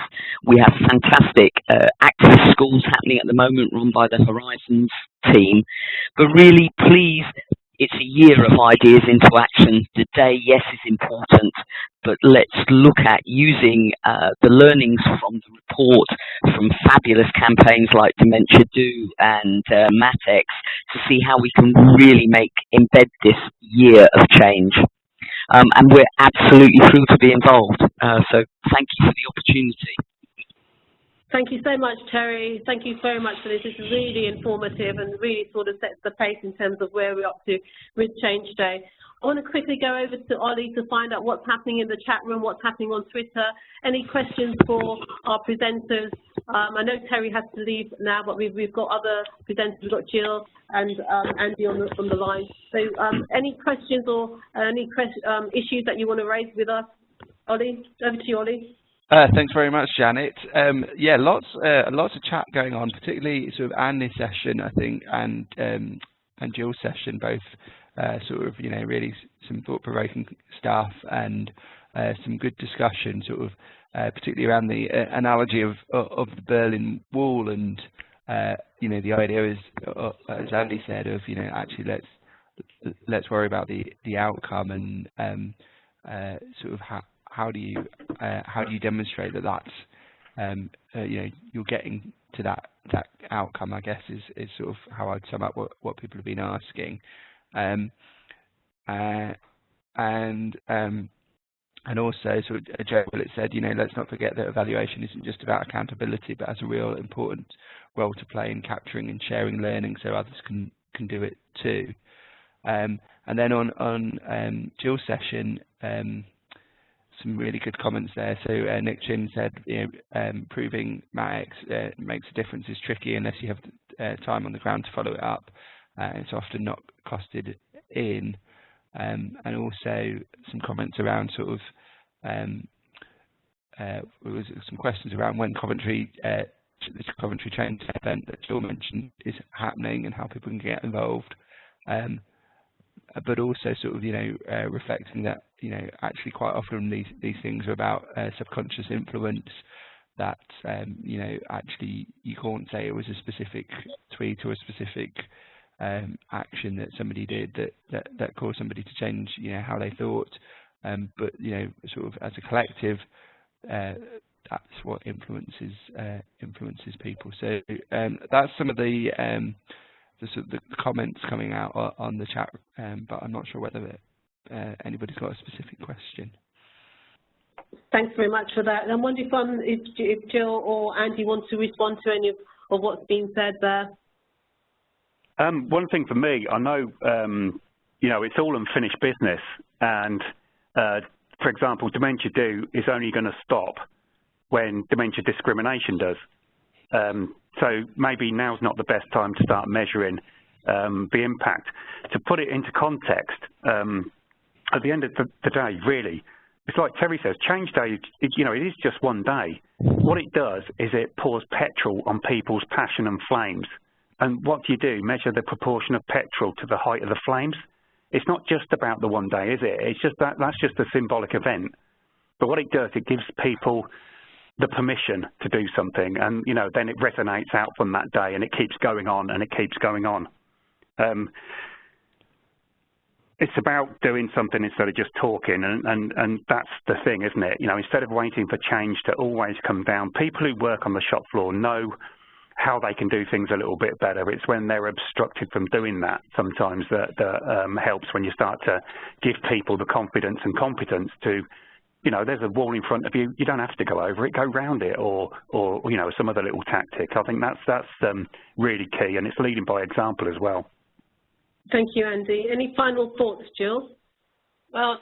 We have fantastic activist schools happening at the moment, run by the Horizons team. But really, please, it's a year of ideas into action. The day, yes, is important, but let's look at using the learnings from the report, from fabulous campaigns like Dementia Do and Matex, to see how we can really embed this year of change. And we're absolutely thrilled to be involved. So thank you for the opportunity. Thank you so much, Terry. Thank you very much for this. This is really informative and really sort of sets the pace in terms of where we're up to with Change Day. I want to quickly go over to Ollie to find out what's happening in the chat room, what's happening on Twitter. Any questions for our presenters? I know Terry has to leave now, but we've got other presenters. We've got Jill and Andy on the line. So any questions or any issues that you want to raise with us? Ollie, over to you, Ollie. Thanks very much, Janet. Yeah, lots of chat going on, particularly sort of Andy's session, I think, and Jill's session, both sort of really some thought-provoking stuff and some good discussion, sort of particularly around the analogy of the Berlin Wall, and the idea is, as Andy said, of actually let's worry about the outcome and sort of how do you demonstrate that that's you're getting to that outcome, I guess, is sort of how I'd sum up what people have been asking. And also, sort of, Joe Willett said, let's not forget that evaluation isn't just about accountability, but has a real important role to play in capturing and sharing learning so others can do it too. And then on Jill's session, some really good comments there. So Nick Chin said, proving Matex makes a difference is tricky unless you have time on the ground to follow it up. It's often not costed in. And also some comments around sort of, there was some questions around when this Coventry Change event that Jill mentioned is happening and how people can get involved. But also sort of, reflecting that, actually quite often these things are about subconscious influence, that, actually you can't say it was a specific tweet or a specific action that somebody did that caused somebody to change, how they thought. But, sort of as a collective, that's what influences people. So that's some of the comments coming out on the chat, but I'm not sure whether anybody's got a specific question. Thanks very much for that. And I'm wondering if Jill or Andy want to respond to any of what's been said there. One thing for me, I know, it's all unfinished business, and for example, Dementia Do is only going to stop when dementia discrimination does. So maybe now's not the best time to start measuring the impact. To put it into context, at the end of the day, really, it's like Terry says, Change Day, you know, it is just one day. What it does is it pours petrol on people's passion and flames. And what do? Measure the proportion of petrol to the height of the flames. It's not just about the one day, is it? It's just that's just a symbolic event. But what it does, it gives people the permission to do something, and you know, then it resonates out from that day, and it keeps going on, and it keeps going on. It's about doing something instead of just talking, and that's the thing, isn't it? You know, instead of waiting for change to always come down, people who work on the shop floor know how they can do things a little bit better. It's when they're obstructed from doing that sometimes that helps, when you start to give people the confidence and competence to, you know, there's a wall in front of you, you don't have to go over it, go round it, or you know, some other little tactic. I think that's really key, and it's leading by example as well. Thank you, Andy. Any final thoughts, Jill? Well,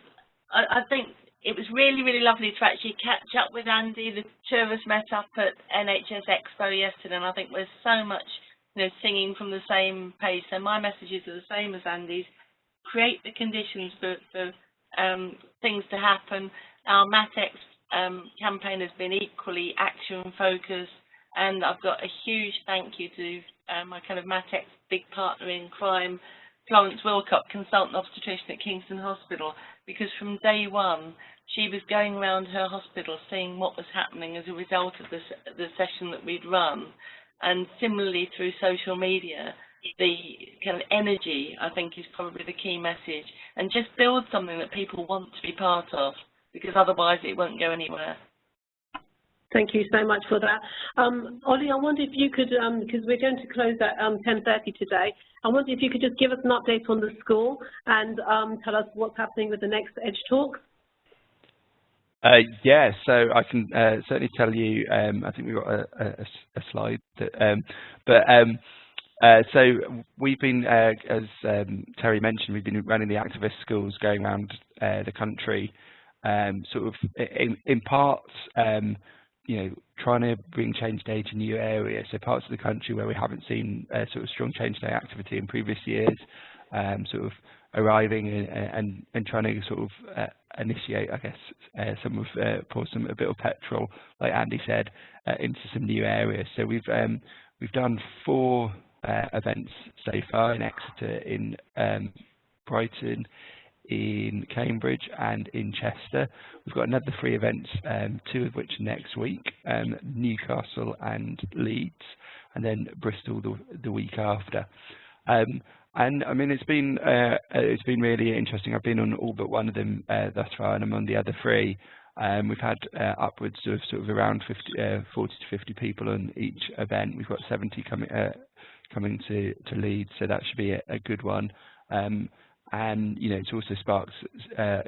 I think it was really, really lovely to actually catch up with Andy. The two of us met up at NHS Expo yesterday, and I think there's so much, you know, singing from the same page. So my messages are the same as Andy's. Create the conditions for things to happen. Our MATEX campaign has been equally action-focused, and I've got a huge thank you to my kind of MATEX big partner in crime, Florence Wilcott, consultant obstetrician at Kingston Hospital, because from day one she was going around her hospital seeing what was happening as a result of the session that we'd run. And similarly through social media, the kind of energy, I think, is probably the key message, and just build something that people want to be part of, because otherwise it won't go anywhere. Thank you so much for that. Ollie, I wonder if you could, because we're going to close at 10:30 today, I wonder if you could just give us an update on the school and tell us what's happening with the next Edge Talk. Yeah, so I can certainly tell you, I think we've got a slide, that, so we've been, as Terry mentioned, we've been running the activist schools going around the country, sort of in parts, you know, trying to bring Change Day to new areas, so parts of the country where we haven't seen sort of strong Change Day activity in previous years, sort of arriving and trying to sort of initiate, I guess, pour a bit of petrol, like Andy said, into some new areas. So we've done 4 events so far in Exeter, in Brighton, in Cambridge and in Chester. We've got another 3 events, 2 of which next week, Newcastle and Leeds, and then Bristol the week after. And I mean, it's been really interesting. I've been on all but one of them thus far, and I'm on the other 3. We've had upwards of sort of around 40 to 50 people on each event. We've got 70 coming to Leeds, so that should be a good one. And you know, it's also sparked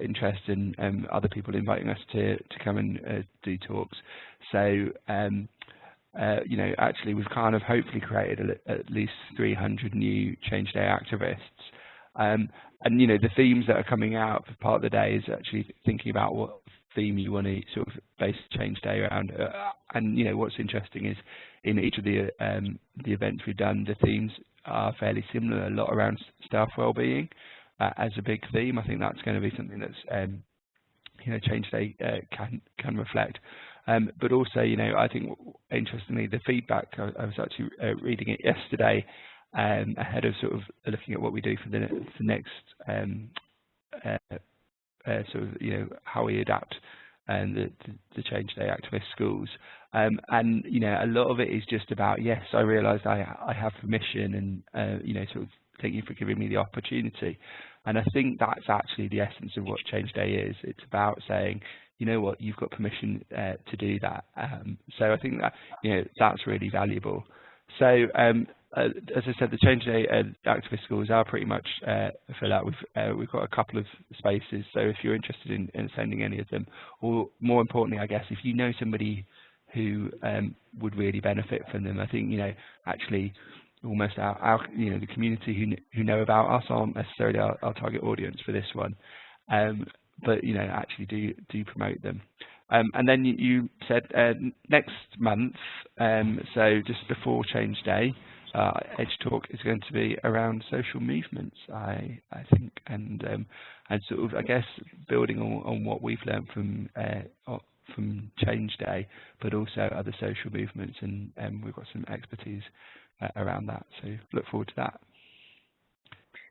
interest in other people inviting us to come and do talks. So you know, actually we've kind of hopefully created at least 300 new Change Day activists. And you know, the themes that are coming out for part of the day is actually thinking about what theme you want to sort of base Change Day around. And you know, what's interesting is in each of the events we've done, the themes are fairly similar. A lot around staff wellbeing as a big theme. I think that's going to be something that's you know, Change Day can reflect. But also, you know, I think interestingly, the feedback, I was actually reading it yesterday ahead of sort of looking at what we do for the next sort of, you know, how we adapt the Change Day activist schools. And, you know, a lot of it is just about, yes, I realised I have permission, and, you know, sort of thank you for giving me the opportunity. And I think that's actually the essence of what Change Day is. It's about saying, you know what, you've got permission to do that. So I think that, you know, that's really valuable. So as I said, the Change Day activist schools are pretty much full out. We've got a couple of spaces. So if you're interested in attending any of them, or more importantly, I guess, if you know somebody who would really benefit from them, I think, you know, actually almost our you know, the community who know about us aren't necessarily our target audience for this one. But you know, actually do promote them. And then you said next month, so just before Change Day, Edge Talk is going to be around social movements, I think, and sort of, I guess, building on what we've learned from Change Day, but also other social movements, and we've got some expertise around that. So look forward to that.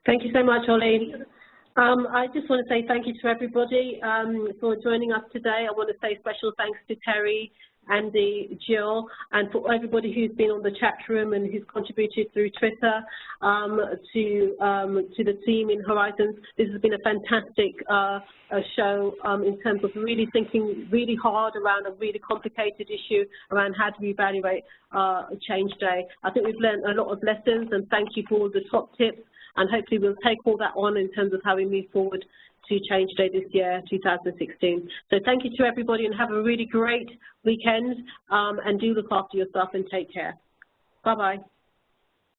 Thank you so much, Ollie. I just want to say thank you to everybody for joining us today. I want to say special thanks to Terry, Andy, Jill, and for everybody who's been on the chat room and who's contributed through Twitter, to the team in Horizons. This has been a fantastic show in terms of really thinking really hard around a really complicated issue around how to evaluate Change Day. I think we've learned a lot of lessons, and thank you for all the top tips, and hopefully we'll take all that on in terms of how we move forward to Change Day this year, 2016. So thank you to everybody, and have a really great weekend, and do look after yourself and take care. Bye-bye.